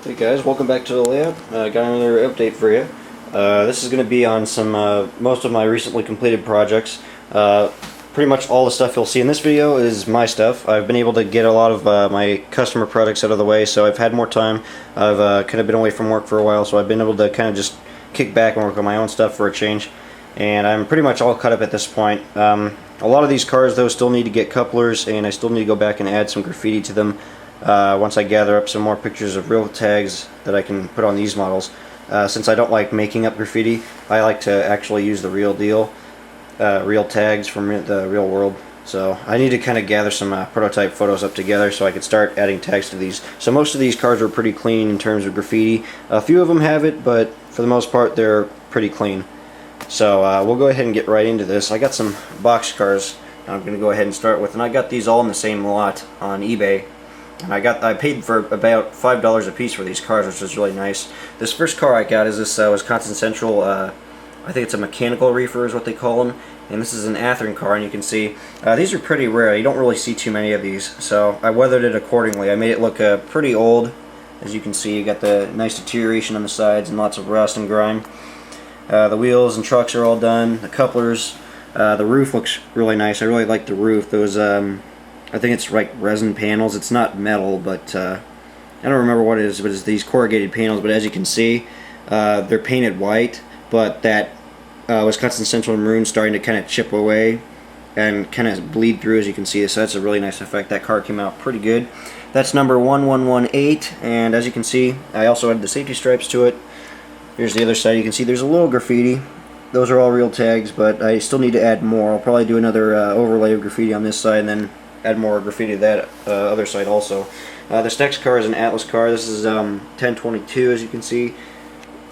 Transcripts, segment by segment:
Hey guys, welcome back to the lab. Got another update for you. This is going to be on some most of my recently completed projects. Pretty much all the stuff you'll see in this video is my stuff. I've been able to get a lot of my customer projects out of the way, so I've had more time. I've kind of been away from work for a while, so I've been able to kind of just kick back and work on my own stuff for a change. And I'm pretty much all cut up at this point. A lot of these cars though still need to get couplers, and I still need to go back and add some graffiti to them. Once I gather up some more pictures of real tags that I can put on these models. Since I don't like making up graffiti, I like to actually use the real deal, real tags from the real world. So I need to kind of gather some prototype photos up together so I could start adding tags to these. So most of these cars are pretty clean in terms of graffiti. A few of them have it, but for the most part they're pretty clean. So we'll go ahead and get right into this. I got some box cars I'm going to go ahead and start with, and I got these all in the same lot on eBay. And I paid for about $5 a piece for these cars, which was really nice. This first car I got is this Wisconsin Central, I think it's a mechanical reefer is what they call them. And this is an Anthem car, and you can see these are pretty rare. You don't really see too many of these, so I weathered it accordingly. I made it look pretty old. As you can see, you got the nice deterioration on the sides and lots of rust and grime. The wheels and trucks are all done. The couplers, the roof looks really nice. I really like the roof. Those I think it's like resin panels. It's not metal, but I don't remember what it is, but it's these corrugated panels. But as you can see, they're painted white, but that Wisconsin Central maroon starting to kind of chip away and kind of bleed through, as you can see. So that's a really nice effect. That car came out pretty good. That's number 1118, and as you can see, I also added the safety stripes to it. Here's the other side. You can see there's a little graffiti. Those are all real tags, but I still need to add more. I'll probably do another overlay of graffiti on this side, and then add more graffiti to that other side also. This next car is an Atlas car. This is 1022, as you can see.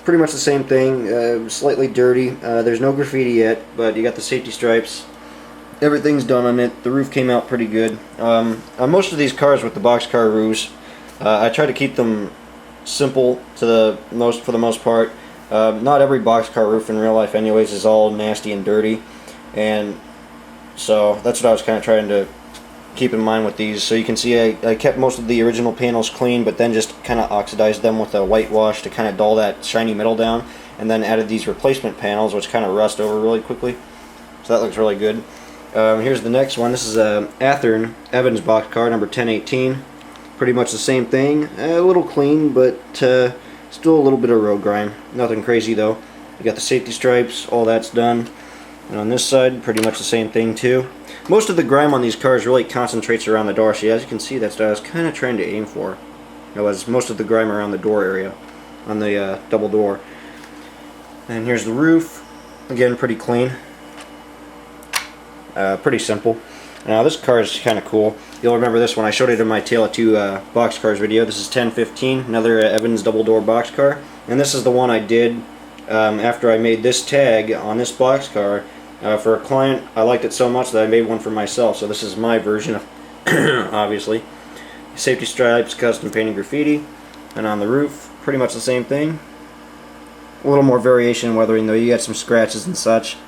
Pretty much the same thing, slightly dirty. There's no graffiti yet, but you got the safety stripes. Everything's done on it. The roof came out pretty good. On most of these cars with the box car roofs, I try to keep them simple for the most part. Not every box car roof in real life anyways is all nasty and dirty, and so that's what I was kind of trying to keep in mind with these. So you can see I kept most of the original panels clean, but then just kind of oxidized them with a whitewash to kind of dull that shiny metal down, and then added these replacement panels which kind of rust over really quickly. So that looks really good. Here's the next one. This is a Anthem Evans box car, number 1018. Pretty much the same thing. A little clean, but still a little bit of road grime. Nothing crazy though. You got the safety stripes, all that's done. And on this side, pretty much the same thing too. Most of the grime on these cars really concentrates around the door. See, as you can see, that's what I was kind of trying to aim for. It was most of the grime around the door area, on the double door. And here's the roof. Again, pretty clean. Pretty simple. Now this car is kind of cool. You'll remember this one. I showed it in my Tale of Two box cars video. This is 1015, another Evans double door box car. And this is the one I did after I made this tag on this box car. For a client, I liked it so much that I made one for myself. So this is my version of obviously. Safety stripes, custom painted graffiti, and on the roof, pretty much the same thing. A little more variation in weathering though. You got some scratches and such.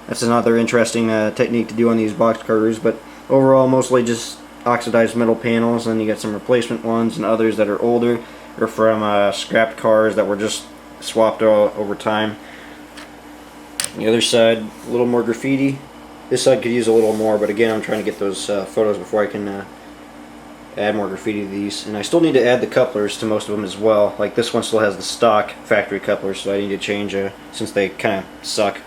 That's another interesting technique to do on these box car roofs, but overall mostly just oxidized metal panels, and you got some replacement ones and others that are older or from scrapped cars that were just swapped over time. The other side, a little more graffiti. This side could use a little more, but again, I'm trying to get those photos before I can add more graffiti to these. And I still need to add the couplers to most of them as well. Like this one still has the stock factory couplers, so I need to change since they kind of suck.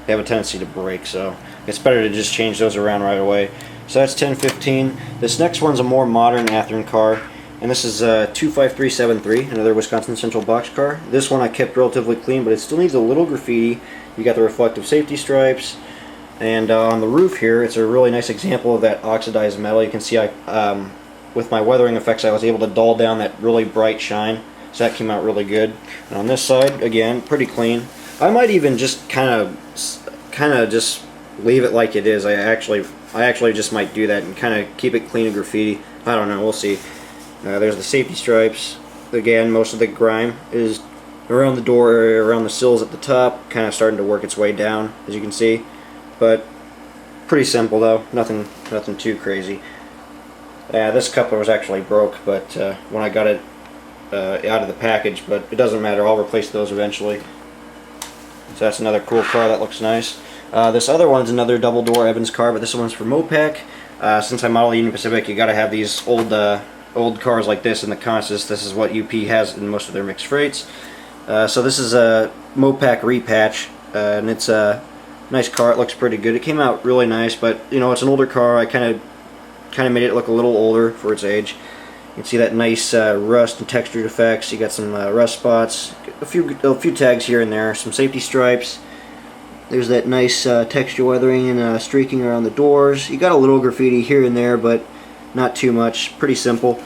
They have a tendency to break, so it's better to just change those around right away. So that's 1015. This next one's a more modern Anthem car, and this is 25373, another Wisconsin Central box car. This one I kept relatively clean, but it still needs a little graffiti. You got the reflective safety stripes, and on the roof here, it's a really nice example of that oxidized metal. You can see with my weathering effects, I was able to dull down that really bright shine, so that came out really good. And on this side, again, pretty clean. I might even just kind of just leave it like it is. I actually just might do that and kind of keep it clean of graffiti. I don't know, we'll see. There's the safety stripes. Again, most of the grime is around the door area, around the sills at the top, kind of starting to work its way down, as you can see. But pretty simple though, nothing too crazy. This coupler was actually broke, but when I got it out of the package, but it doesn't matter. I'll replace those eventually. So that's another cool car that looks nice. This other one's another double door Evans car, but this one's for Mopac. Since I model Union Pacific, you gotta have these old cars like this in the consist. This is what UP has in most of their mixed freights. So this is a Mopac repatch, and it's a nice car. It looks pretty good. It came out really nice, but you know, it's an older car. I kind of made it look a little older for its age. You can see that nice rust and textured effects. You got some rust spots, a few tags here and there, some safety stripes. There's that nice texture weathering and streaking around the doors. You got a little graffiti here and there, but not too much. Pretty simple.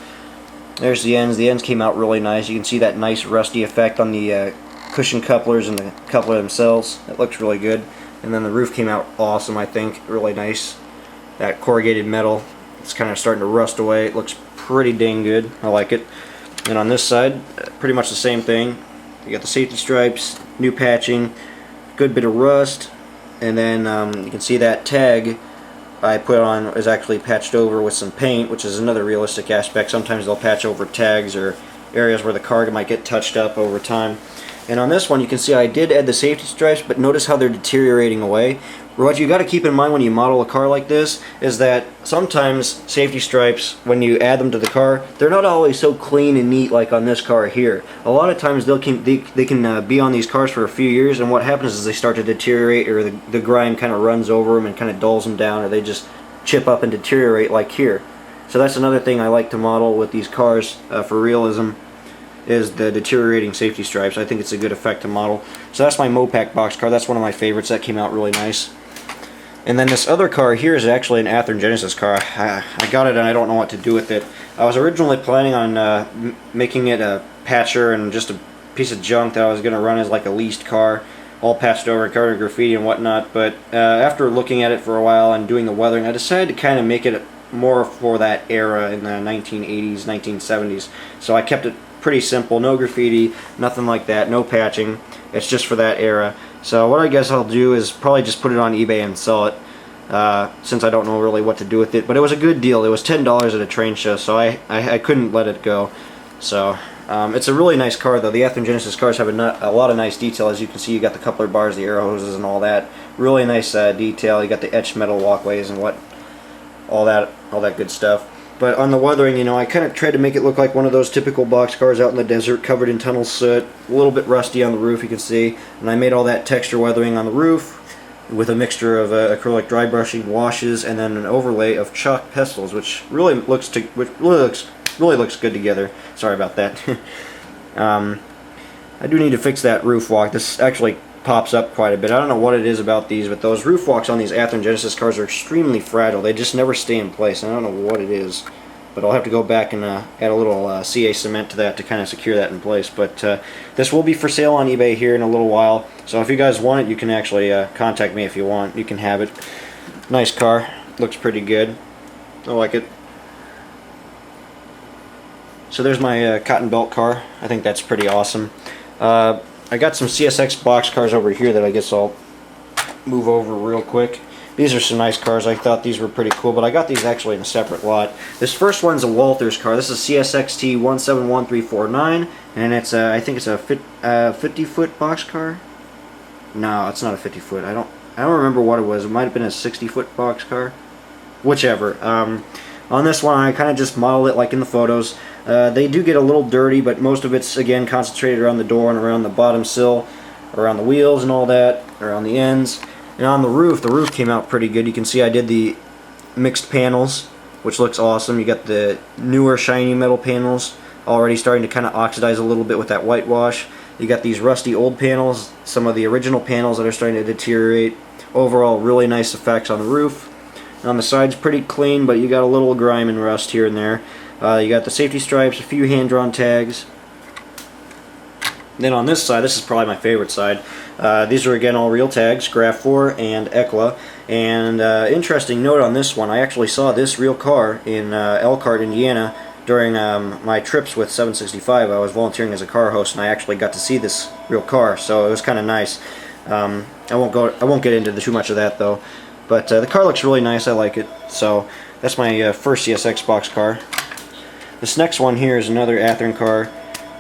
There's the ends. The ends came out really nice. You can see that nice rusty effect on the cushion couplers and the coupler themselves. That looks really good. And then the roof came out awesome, I think. Really nice. That corrugated metal, it's kind of starting to rust away. It looks pretty dang good. I like it. And on this side, pretty much the same thing. You got the safety stripes, new patching, good bit of rust, and then you can see that tag I put on is actually patched over with some paint, which is another realistic aspect. Sometimes they'll patch over tags or areas where the car might get touched up over time. And on this one, you can see I did add the safety stripes, but notice how they're deteriorating away. What you got to keep in mind when you model a car like this is that sometimes safety stripes, when you add them to the car, they're not always so clean and neat like on this car here. A lot of times they can be on these cars for a few years, and what happens is they start to deteriorate, or the grime kind of runs over them and kind of dulls them down, or they just chip up and deteriorate like here. So that's another thing I like to model with these cars for realism, is the deteriorating safety stripes. I think it's a good effect to model. So that's my Mopac box car. That's one of my favorites. That came out really nice. And then this other car here is actually an Anthem Genesis car. I got it and I don't know what to do with it. I was originally planning on making it a patcher and just a piece of junk that I was going to run as like a leased car, all patched over, covered in graffiti and whatnot. But after looking at it for a while and doing the weathering, I decided to kind of make it more for that era in the 1980s, 1970s. So I kept it pretty simple, no graffiti, nothing like that, no patching. It's just for that era. So what I guess I'll do is probably just put it on eBay and sell it, since I don't know really what to do with it. But it was a good deal. It was $10 at a train show, so I couldn't let it go. So it's a really nice car, though. The Anthem Genesis cars have a lot of nice detail. As you can see, you got the coupler bars, the arrow hoses, and all that. Really nice detail. You got the etched metal walkways and all that good stuff. But on the weathering, you know, I kind of tried to make it look like one of those typical box cars out in the desert, covered in tunnel soot, a little bit rusty on the roof, you can see. And I made all that texture weathering on the roof with a mixture of acrylic dry brushing, washes, and then an overlay of chalk pestles, which really looks good together. Sorry about that. I do need to fix that roof walk. This actually pops up quite a bit. I don't know what it is about these, but those roof walks on these Anthem Genesis cars are extremely fragile. They just never stay in place. I don't know what it is, but I'll have to go back and add a little CA cement to that to kind of secure that in place. But this will be for sale on eBay here in a little while, so if you guys want it, you can actually contact me if you want. You can have it. Nice car. Looks pretty good. I like it. So there's my cotton belt car. I think that's pretty awesome. I got some CSX box cars over here that I guess I'll move over real quick. These are some nice cars. I thought these were pretty cool, but I got these actually in a separate lot. This first one's a Walters car. This is CSXT 171349, and it's I think it's a 50-foot box car. No, it's not a 50-foot. I don't remember what it was. It might have been a 60-foot box car. Whichever. On this one, I kind of just modeled it like in the photos. They do get a little dirty, but most of it's, again, concentrated around the door and around the bottom sill, around the wheels and all that, around the ends. And on the roof came out pretty good. You can see I did the mixed panels, which looks awesome. You got the newer shiny metal panels already starting to kind of oxidize a little bit with that whitewash. You got these rusty old panels, some of the original panels that are starting to deteriorate. Overall, really nice effects on the roof. On the sides, pretty clean, but you got a little grime and rust here and there. You got the safety stripes, a few hand-drawn tags. Then on this side, this is probably my favorite side. These are again all real tags, Graph 4 and ECLA. And interesting note on this one, I actually saw this real car in Elkhart, Indiana during my trips with 765. I was volunteering as a car host, and I actually got to see this real car, so it was kind of nice. I won't get into too much of that though. But the car looks really nice. I like it. So that's my first CSX box car. This next one here is another Anthem car.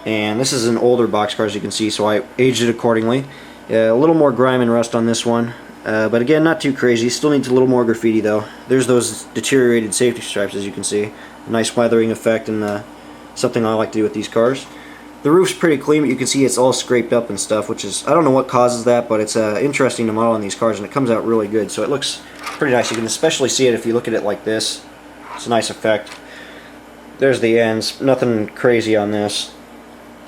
and this is an older box car, as you can see, so I aged it accordingly. A little more grime and rust on this one, but again, not too crazy. Still needs a little more graffiti though. There's those deteriorated safety stripes, as you can see. A nice weathering effect, and something I like to do with these cars. The roof's pretty clean, but you can see it's all scraped up and stuff, which is, I don't know what causes that, but it's interesting to model on these cars, and it comes out really good. So it looks pretty nice. You can especially see it if you look at it like this. It's a nice effect. There's the ends. Nothing crazy on this,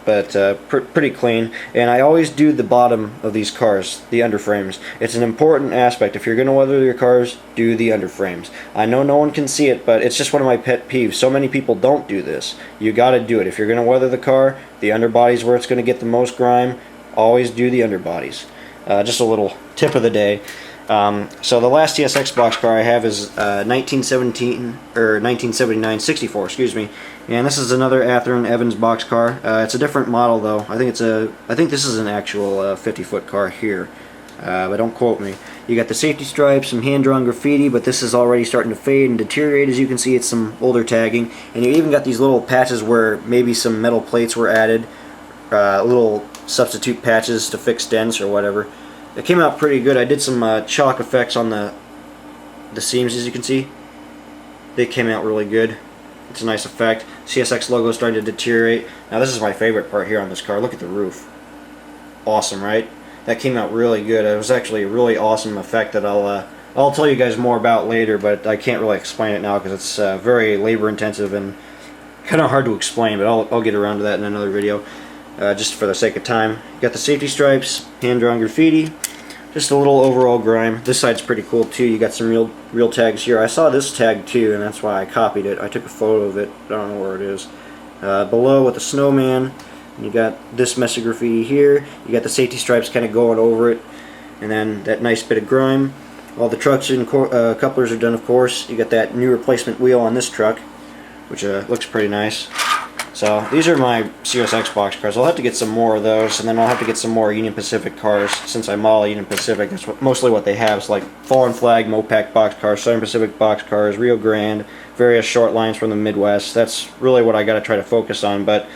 but pretty clean. And I always do the bottom of these cars, the underframes. It's an important aspect. If you're going to weather your cars, do the underframes. I know no one can see it, but it's just one of my pet peeves. So many people don't do this. You got to do it. If you're going to weather the car, the underbody's where it's going to get the most grime. Always do the underbodies. Just a little tip of the day. So the last CSX box car I have is 1979 64, excuse me, and this is another Anthem Evans box car. It's a different model though. I think this is an actual 50-foot car here, but don't quote me. You got the safety stripes, some hand-drawn graffiti, but this is already starting to fade and deteriorate. As you can see, it's some older tagging, and you even got these little patches where maybe some metal plates were added, little substitute patches to fix dents or whatever. It came out pretty good. I did some chalk effects on the seams, as you can see. They came out really good. It's a nice effect. CSX logo is starting to deteriorate. Now this is my favorite part here on this car. Look at the roof. Awesome, right? That came out really good. It was actually a really awesome effect that I'll tell you guys more about later, but I can't really explain it now because it's very labor intensive and kind of hard to explain, but I'll get around to that in another video. Just for the sake of time. You got the safety stripes, hand-drawn graffiti, just a little overall grime. This side's pretty cool too. You got some real tags here. I saw this tag too, and that's why I copied it. I took a photo of it. I don't know where it is. Below with the snowman, you got this mess of graffiti here. You got the safety stripes kind of going over it, and then that nice bit of grime. All the trucks and couplers are done, of course. You got that new replacement wheel on this truck, which looks pretty nice. So these are my CSX box cars. I'll have to get some more of those, and then I'll have to get some more Union Pacific cars since I model Union Pacific. That's mostly what they have. It's like Fallen Flag, Mopac Box Cars, Southern Pacific Box Cars, Rio Grande, various short lines from the Midwest. That's really what I got to try to focus on. But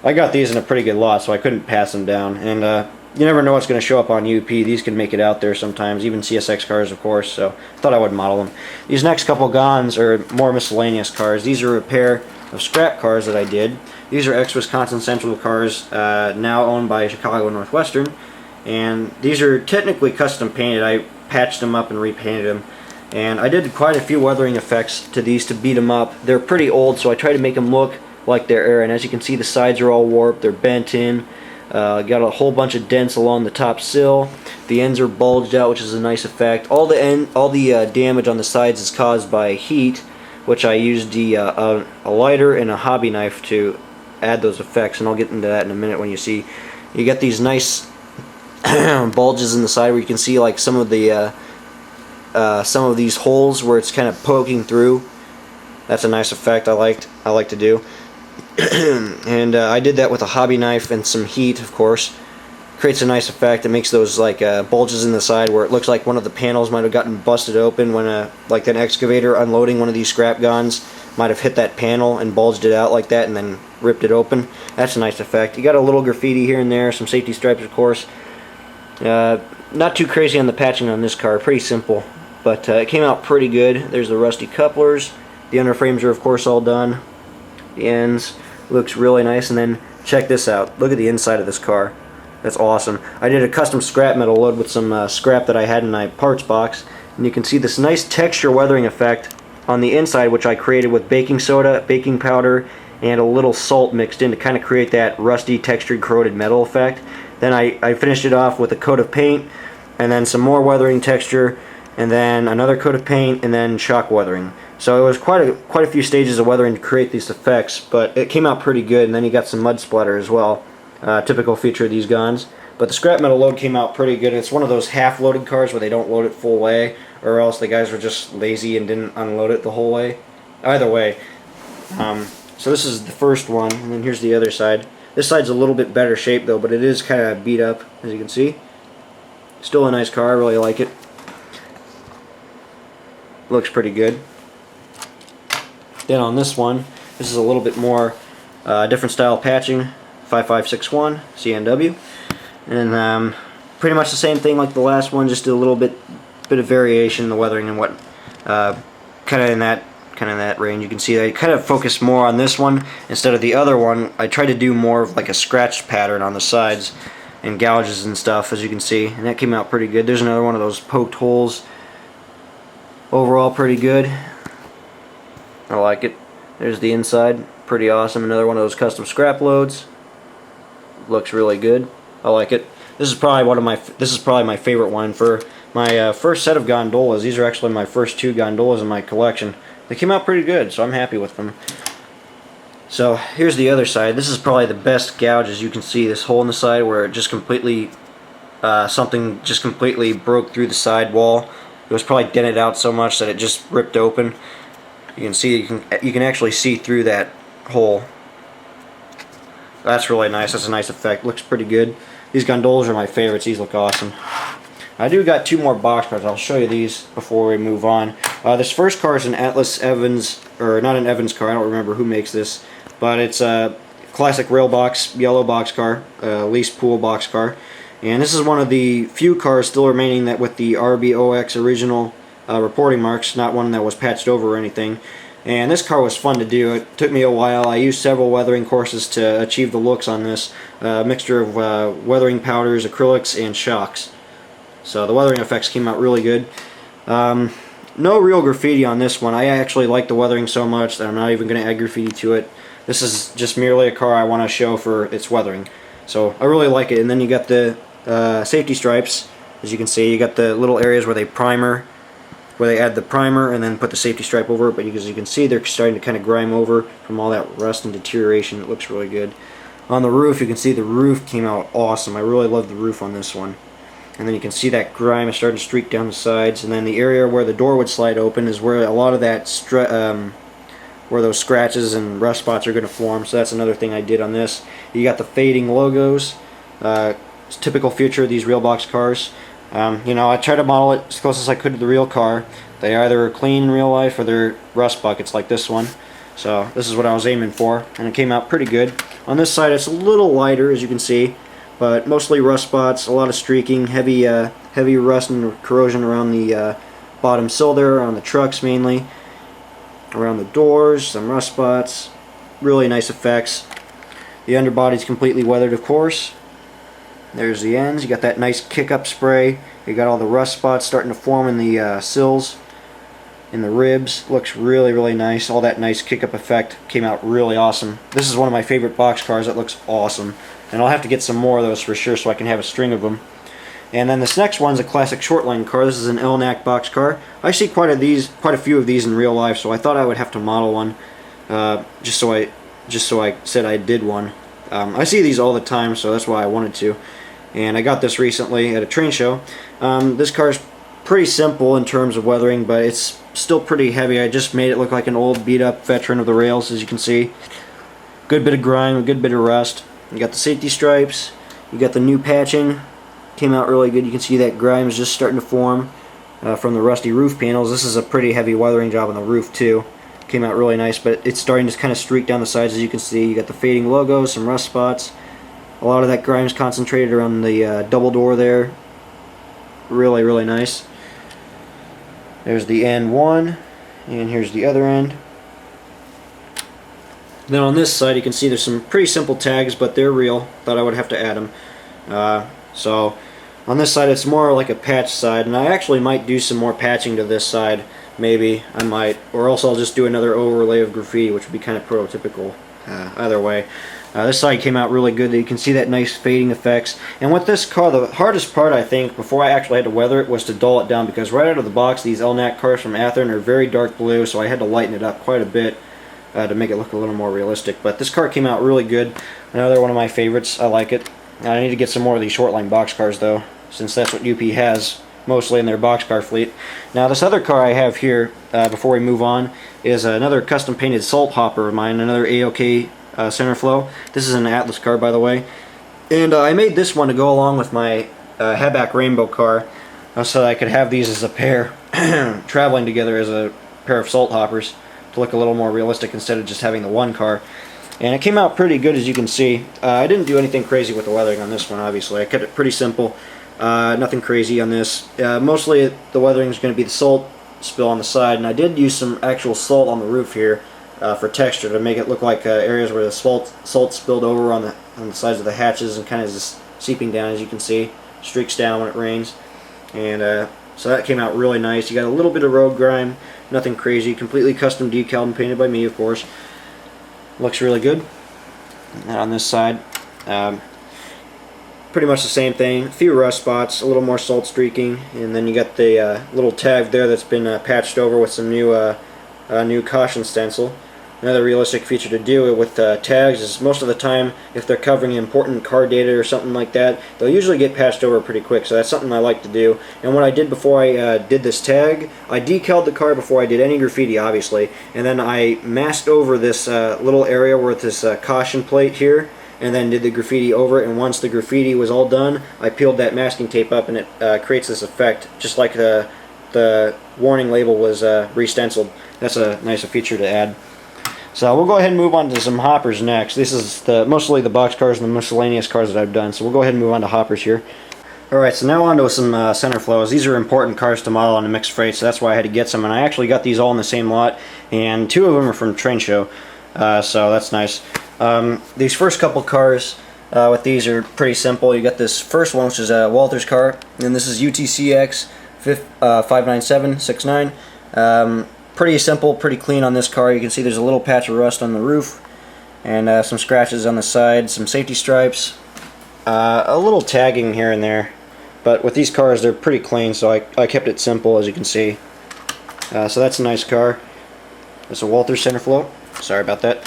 I got these in a pretty good lot, so I couldn't pass them down. And you never know what's going to show up on UP. These can make it out there sometimes, even CSX cars, of course. So I thought I would model them. These next couple Gons are more miscellaneous cars. These are a pair of scrap cars that I did. These are ex-Wisconsin Central cars, now owned by Chicago Northwestern, and these are technically custom painted. I patched them up and repainted them, and I did quite a few weathering effects to these to beat them up. They're pretty old, so I tried to make them look like they're air, and as you can see, the sides are all warped, they're bent in, got a whole bunch of dents along the top sill, the ends are bulged out, which is a nice effect. All the damage on the sides is caused by heat, which I used a lighter and a hobby knife to add those effects, and I'll get into that in a minute. When you see, you get these nice bulges in the side where you can see like some of these holes where it's kind of poking through. That's a nice effect I like to do. And I did that with a hobby knife and some heat, of course. Creates a nice effect. It makes those like bulges in the side where it looks like one of the panels might have gotten busted open when like an excavator unloading one of these scrap guns might have hit that panel and bulged it out like that and then ripped it open. That's a nice effect. You got a little graffiti here and there, some safety stripes, of course. Not too crazy on the patching on this car, pretty simple, but it came out pretty good. There's the rusty couplers. The underframes are, of course, all done. The ends looks really nice, and then check this out. Look at the inside of this car. That's awesome. I did a custom scrap metal load with some scrap that I had in my parts box, and you can see this nice texture weathering effect on the inside, which I created with baking soda, baking powder, and a little salt mixed in to kind of create that rusty, textured, corroded metal effect. Then I finished it off with a coat of paint, and then some more weathering texture, and then another coat of paint, and then shock weathering. So it was quite a few stages of weathering to create these effects, but it came out pretty good. And then you got some mud splatter as well, typical feature of these guns. But the scrap metal load came out pretty good. It's one of those half-loaded cars where they don't load it full way, or else the guys were just lazy and didn't unload it the whole way. Either way. So this is the first one, and then here's the other side. This side's a little bit better shape though, but it is kind of beat up, as you can see. Still a nice car, I really like it. Looks pretty good. Then on this one, this is a little bit more different style patching. 5561 CNW, and pretty much the same thing like the last one, just a little bit of variation in the weathering and what kind of in that range. You can see I kind of focused more on this one instead of the other one. I tried to do more of like a scratch pattern on the sides and gouges and stuff, as you can see, and that came out pretty good. There's another one of those poked holes. Overall pretty good. I like it. There's the inside, pretty awesome. Another one of those custom scrap loads. Looks really good. I like it. This is probably my favorite one for my first set of gondolas. These are actually my first 2 gondolas in my collection. They came out pretty good, so I'm happy with them. So here's the other side. This is probably the best gouge. As you can see, this hole in the side where it just completely something just completely broke through the side wall. It was probably dented out so much that it just ripped open. You can see, you can actually see through that hole. That's really nice. That's a nice effect. Looks pretty good. These gondolas are my favorites. These look awesome. I do got 2 more box cars. I'll show you these before we move on. This first car is an Atlas Evans, or not an Evans car. I don't remember who makes this, but it's a classic rail box, yellow box car, lease pool box car. And this is one of the few cars still remaining that with the RBOX original reporting marks, not one that was patched over or anything. And this car was fun to do. It took me a while. I used several weathering courses to achieve the looks on this. Mixture of weathering powders, acrylics, and shocks. So the weathering effects came out really good. No real graffiti on this one. I actually like the weathering so much that I'm not even going to add graffiti to it. This is just merely a car I want to show for its weathering. So I really like it. And then you got the safety stripes. As you can see, you got the little areas where they add the primer and then put the safety stripe over it. But as you can see, they're starting to kind of grime over from all that rust and deterioration. It looks really good. On the roof, you can see the roof came out awesome. I really love the roof on this one. And then you can see that grime is starting to streak down the sides. And then the area where the door would slide open is where a lot of that where those scratches and rust spots are going to form. So that's another thing I did on this. You got the fading logos. It's a typical feature of these real box cars. You know, I try to model it as close as I could to the real car. They either are clean in real life or they're rust buckets like this one. So this is what I was aiming for, and it came out pretty good. On this side, it's a little lighter, as you can see, but mostly rust spots, a lot of streaking, heavy rust and corrosion around the bottom sill there, on the trucks mainly, around the doors, some rust spots, really nice effects. The underbody's completely weathered, of course. There's the ends. You got that nice kick-up spray. You got all the rust spots starting to form in the sills, in the ribs. Looks really, really nice. All that nice kick-up effect came out really awesome. This is one of my favorite box cars. That looks awesome. And I'll have to get some more of those for sure so I can have a string of them. And then this next one's a classic short line car. This is an LNAC box car. I see quite a few of these in real life, so I thought I would have to model one, just so I said I did one. I see these all the time, so that's why I wanted to. And I got this recently at a train show. This car is pretty simple in terms of weathering, but it's still pretty heavy. I just made it look like an old beat-up veteran of the rails, as you can see. Good bit of grime, a good bit of rust. You got the safety stripes. You got the new patching. Came out really good. You can see that grime is just starting to form from the rusty roof panels. This is a pretty heavy weathering job on the roof too. Came out really nice, but it's starting to kind of streak down the sides, as you can see. You got the fading logos, some rust spots. A lot of that grime is concentrated around the double door there. Really, really nice. There's the end one, and here's the other end. Then on this side, you can see there's some pretty simple tags, but they're real. Thought I would have to add them. So on this side, it's more like a patch side, and I actually might do some more patching to this side. Maybe I might, or else I'll just do another overlay of graffiti, which would be kind of prototypical. Either way. This side came out really good. You can see that nice fading effects. And with this car, the hardest part, I think, before I actually had to weather it, was to dull it down, because right out of the box, these LNAC cars from Anthem are very dark blue, so I had to lighten it up quite a bit to make it look a little more realistic. But this car came out really good. Another one of my favorites. I like it. I need to get some more of these short line box cars, though, since that's what UP has mostly in their box car fleet. Now, this other car I have here, before we move on, is another custom painted salt hopper of mine, another AOK center flow. This is an Atlas car, by the way, and I made this one to go along with my hatchback rainbow car, so that I could have these as a pair traveling together as a pair of salt hoppers to look a little more realistic instead of just having the one car. and it came out pretty good, as you can see. I didn't do anything crazy with the weathering on this one, obviously. I kept it pretty simple. Nothing crazy on this. Mostly the weathering is going to be the salt spill on the side, and I did use some actual salt on the roof here for texture to make it look like areas where the salt spilled over on the sides of the hatches and kind of just seeping down, as you can see. Streaks down when it rains. And so that came out really nice. You got a little bit of road grime, nothing crazy. Completely custom decaled and painted by me, of course. Looks really good. And on this side, pretty much the same thing. A few rust spots, a little more salt streaking, and then you got the little tag there that's been patched over with some new caution stencil. Another realistic feature to do with tags is most of the time, if they're covering important car data or something like that, they'll usually get patched over pretty quick, so that's something I like to do. And what I did before I did this tag, I decaled the car before I did any graffiti, obviously, and then I masked over this little area with this caution plate here, and then did the graffiti over it, and once the graffiti was all done, I peeled that masking tape up, and it creates this effect, just like the warning label was re-stenciled. That's a nice feature to add. So we'll go ahead and move on to some hoppers next. This is mostly the box cars and the miscellaneous cars that I've done, so we'll go ahead and move on to hoppers here. Alright, so now on to some center flows. These are important cars to model on a mixed freight, so that's why I had to get some, and I actually got these all in the same lot, and 2 of them are from Train Show, so that's nice. These first couple cars with these are pretty simple. You got this first one, which is a Walther's car, and this is UTCX 59769. Pretty simple, pretty clean on this car. You can see there's a little patch of rust on the roof and some scratches on the side, some safety stripes, a little tagging here and there. But with these cars, they're pretty clean, so I kept it simple, as you can see. So that's a nice car. It's a Walther center flow. Sorry about that.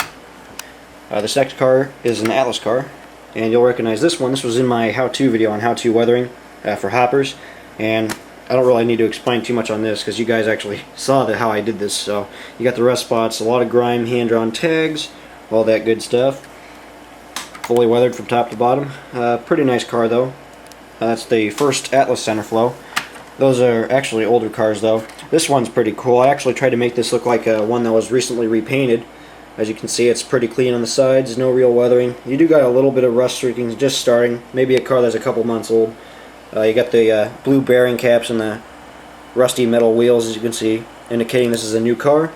This next car is an Atlas car, and you'll recognize this one. This was in my how-to video on how-to weathering for hoppers, and I don't really need to explain too much on this because you guys actually saw how I did this. So you got the rust spots, a lot of grime, hand-drawn tags, all that good stuff. Fully weathered from top to bottom. Pretty nice car though. That's the first Atlas center flow. Those are actually older cars though. This one's pretty cool. I actually tried to make this look like one that was recently repainted. As you can see, it's pretty clean on the sides, no real weathering. You do got a little bit of rust streakings just starting. Maybe a car that's a couple months old. You got the blue bearing caps and the rusty metal wheels, as you can see, indicating this is a new car.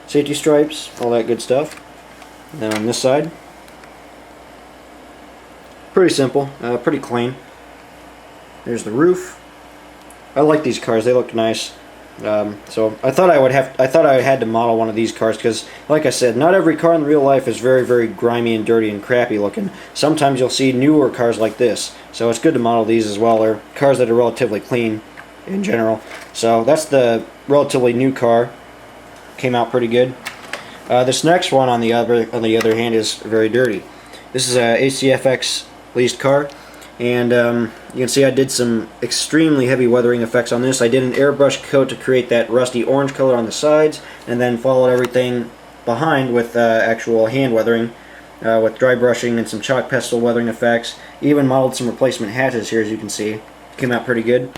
Safety stripes, all that good stuff. And then on this side, pretty simple, pretty clean. There's the roof. I like these cars; they look nice. So I thought I had to model one of these cars because, like I said, not every car in real life is very, very grimy and dirty and crappy looking. Sometimes you'll see newer cars like this, so it's good to model these as well. They're cars that are relatively clean in general. So that's the relatively new car. Came out pretty good. This next one, on the other hand, is very dirty. This is a CFFX leased car. And you can see I did some extremely heavy weathering effects on this. I did an airbrush coat to create that rusty orange color on the sides, and then followed everything behind with actual hand weathering, with dry brushing and some chalk pestle weathering effects. Even modeled some replacement hatches here, as you can see. Came out pretty good.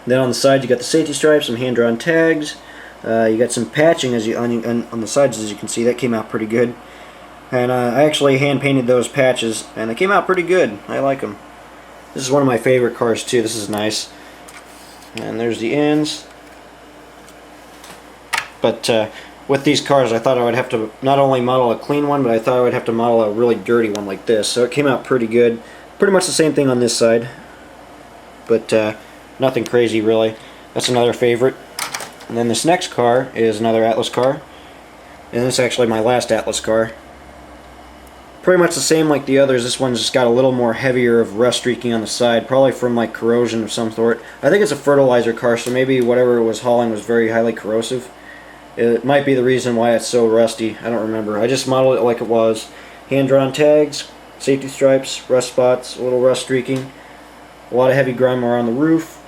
Then on the sides you got the safety stripes, some hand-drawn tags. You got some patching on the sides, as you can see. That came out pretty good. And I actually hand-painted those patches, and they came out pretty good. I like them. This is one of my favorite cars, too. This is nice. And there's the ends. But with these cars, I thought I would have to not only model a clean one, but I thought I would have to model a really dirty one like this. So it came out pretty good. Pretty much the same thing on this side. But nothing crazy, really. That's another favorite. And then this next car is another Atlas car. And this is actually my last Atlas car. Pretty much the same like the others. This one's just got a little more heavier of rust streaking on the side, probably from like corrosion of some sort. I think it's a fertilizer car, so maybe whatever it was hauling was very highly corrosive. It might be the reason why it's so rusty. I don't remember. I just modeled it like it was. Hand-drawn tags, safety stripes, rust spots, a little rust streaking, a lot of heavy grime around the roof.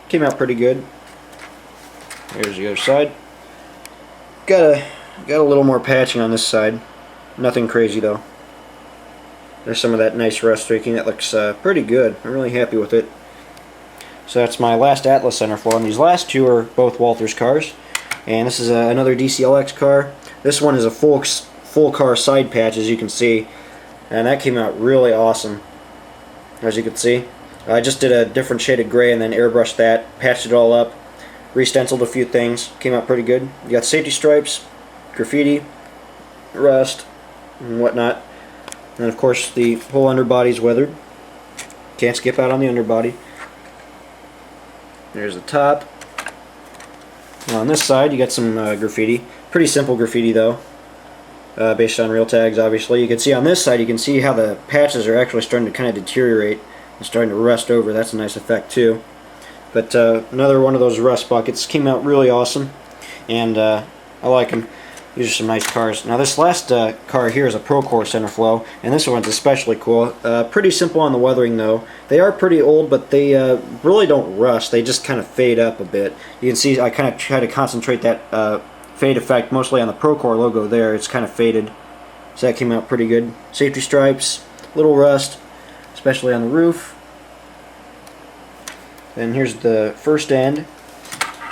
Came out pretty good. Here's the other side. Got a little more patching on this side. Nothing crazy though. There's some of that nice rust streaking. That looks pretty good. I'm really happy with it. So that's my last Atlas center floor, and these last two are both Walther's cars. And this is another DCLX car. This one is a full full car side patch, as you can see, and that came out really awesome. As you can see, I just did a different shade of gray and then airbrushed that, patched it all up, re-stenciled a few things, came out pretty good. You got safety stripes, graffiti, rust, and whatnot. And of course the whole underbody's weathered. Can't skip out on the underbody. There's the top. Now on this side you got some graffiti. Pretty simple graffiti though, based on real tags obviously. You can see on this side, you can see how the patches are actually starting to kind of deteriorate and starting to rust over. That's a nice effect too. But another one of those rust buckets. Came out really awesome, and I like them. These are some nice cars. Now this last car here is a Procore Interflow, and this one's especially cool. Pretty simple on the weathering though. They are pretty old, but they really don't rust. They just kind of fade up a bit. You can see I kind of try to concentrate that fade effect mostly on the Procore logo there. It's kind of faded. So that came out pretty good. Safety stripes, little rust, especially on the roof. And here's the first end.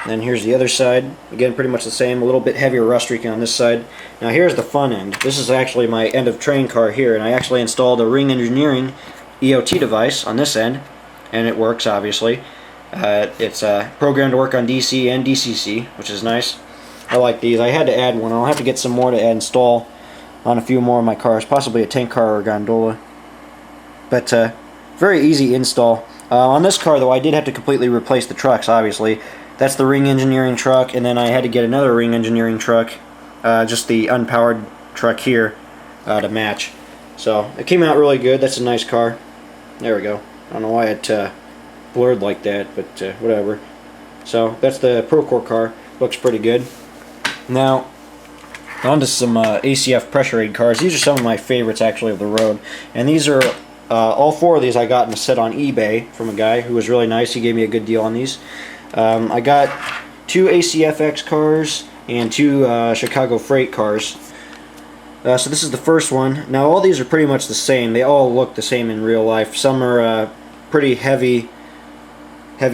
Then here's the other side. Again, pretty much the same. A little bit heavier rust streaking on this side. Now here's the fun end. This is actually my end of train car here, and I actually installed a Ring Engineering EOT device on this end, and it works obviously. It's programmed to work on DC and DCC, which is nice. I like these. I had to add one. I'll have to get some more to install on a few more of my cars, possibly a tank car or a gondola. But very easy install. On this car though, I did have to completely replace the trucks, obviously. That's the Ring Engineering truck, and then I had to get another Ring Engineering truck, just the unpowered truck here, to match. So it came out really good. That's a nice car. There we go. I don't know why it blurred like that, but whatever. So that's the Procore car. Looks pretty good. Now, on to some ACF pressure aid cars. These are some of my favorites actually of the road, and these are all four of these I got in a set on eBay from a guy who was really nice. He gave me a good deal on these. I got 2 CFFX cars and 2 Chicago freight cars. So this is the first one. Now all these are pretty much the same. They all look the same in real life. Some are pretty heavy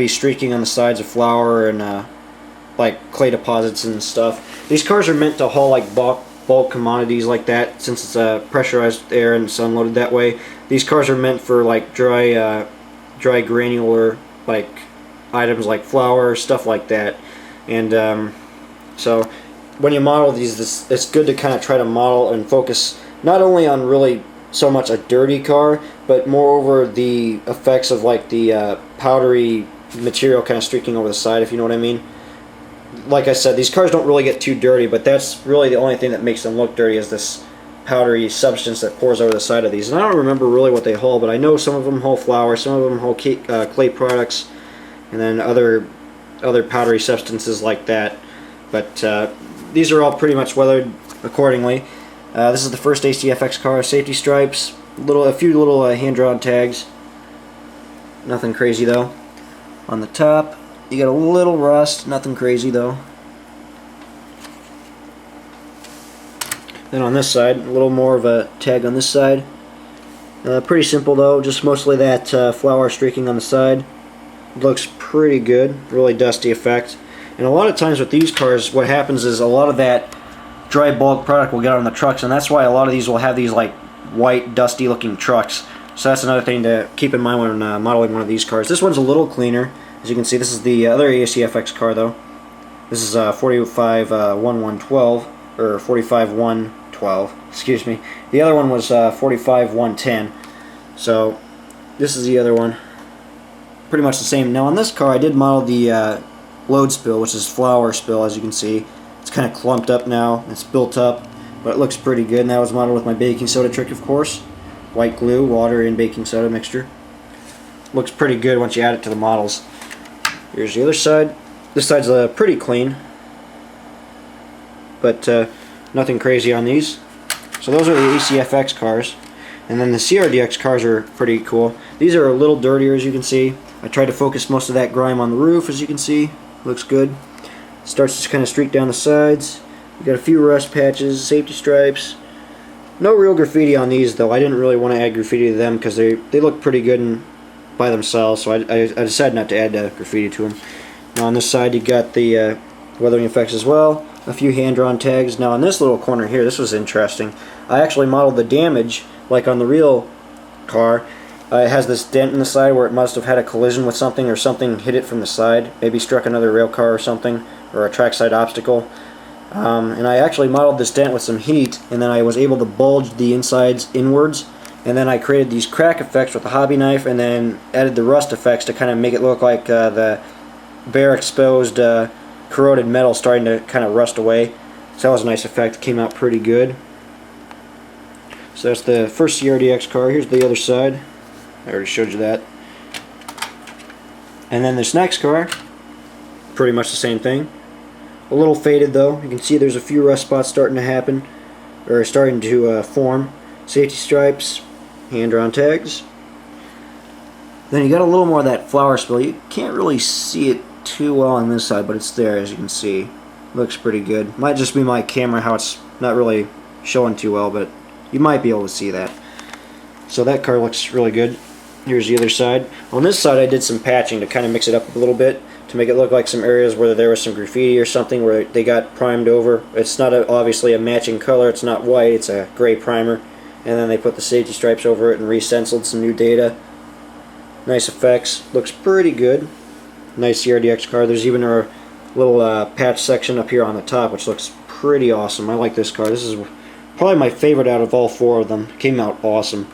streaking on the sides of flour and like clay deposits and stuff. These cars are meant to haul like bulk commodities like that, since it's pressurized air and it's unloaded that way. These cars are meant for like dry granular like items like flour, stuff like that. And so when you model these, it's good to kind of try to model and focus not only on really so much a dirty car, but moreover the effects of like the powdery material kind of streaking over the side, if you know what I mean. Like I said, these cars don't really get too dirty, but that's really the only thing that makes them look dirty, is this powdery substance that pours over the side of these. And I don't remember really what they haul, but I know some of them haul flour, some of them haul clay products, and then other powdery substances like that. But these are all pretty much weathered accordingly. This is the first CFFX car. Safety stripes, a few little hand-drawn tags. Nothing crazy though. On the top, you got a little rust. Nothing crazy though. Then on this side, a little more of a tag on this side. Pretty simple though, just mostly that flour streaking on the side. Looks pretty good, really dusty effect. And a lot of times with these cars, what happens is a lot of that dry bulk product will get on the trucks, and that's why a lot of these will have these like white, dusty looking trucks. So that's another thing to keep in mind when modeling one of these cars. This one's a little cleaner. As you can see, this is the other CFFX car though. This is 45-1112, or 45-112, excuse me. The other one was 45-110. So this is the other one. Pretty much the same. Now on this car I did model the load spill, which is flour spill, as you can see. It's kind of clumped up now. It's built up, but it looks pretty good. And that was modeled with my baking soda trick, of course. White glue, water, and baking soda mixture. Looks pretty good once you add it to the models. Here's the other side. This side's pretty clean, but nothing crazy on these. So those are the ACFX cars. And then the CRDX cars are pretty cool. These are a little dirtier, as you can see. I tried to focus most of that grime on the roof, as you can see. Looks good. Starts to kind of streak down the sides. You got a few rust patches, safety stripes. No real graffiti on these though. I didn't really want to add graffiti to them because they look pretty good by themselves, so I decided not to add graffiti to them. Now on this side you got the weathering effects as well. a few hand-drawn tags. Now on this little corner here, this was interesting. I actually modeled the damage like on the real car. It has this dent in the side where it must have had a collision with something, or something hit it from the side, maybe struck another rail car or something, or a trackside obstacle. And I actually modeled this dent with some heat, and then I was able to bulge the insides inwards, and then I created these crack effects with a hobby knife, and then added the rust effects to kind of make it look like the bare exposed corroded metal starting to kind of rust away. So that was a nice effect. It came out pretty good. So that's the first CRDX car. Here's the other side. I already showed you that. And then this next car, pretty much the same thing. A little faded though. You can see there's a few rust spots starting to happen, or starting to form. Safety stripes, hand-drawn tags. Then you got a little more of that flour spill. You can't really see it too well on this side, but it's there, as you can see. Looks pretty good. Might just be my camera, how it's not really showing too well, but you might be able to see that. So that car looks really good. Here's the other side. On this side I did some patching to kind of mix it up a little bit, to make it look like some areas where there was some graffiti or something where they got primed over. It's not obviously a matching color, it's not white, it's a gray primer. And then they put the safety stripes over it and re-stenciled some new data. Nice effects. Looks pretty good. Nice CRDX car. There's even a little patch section up here on the top, which looks pretty awesome. I like this car. This is probably my favorite out of all four of them. It came out awesome.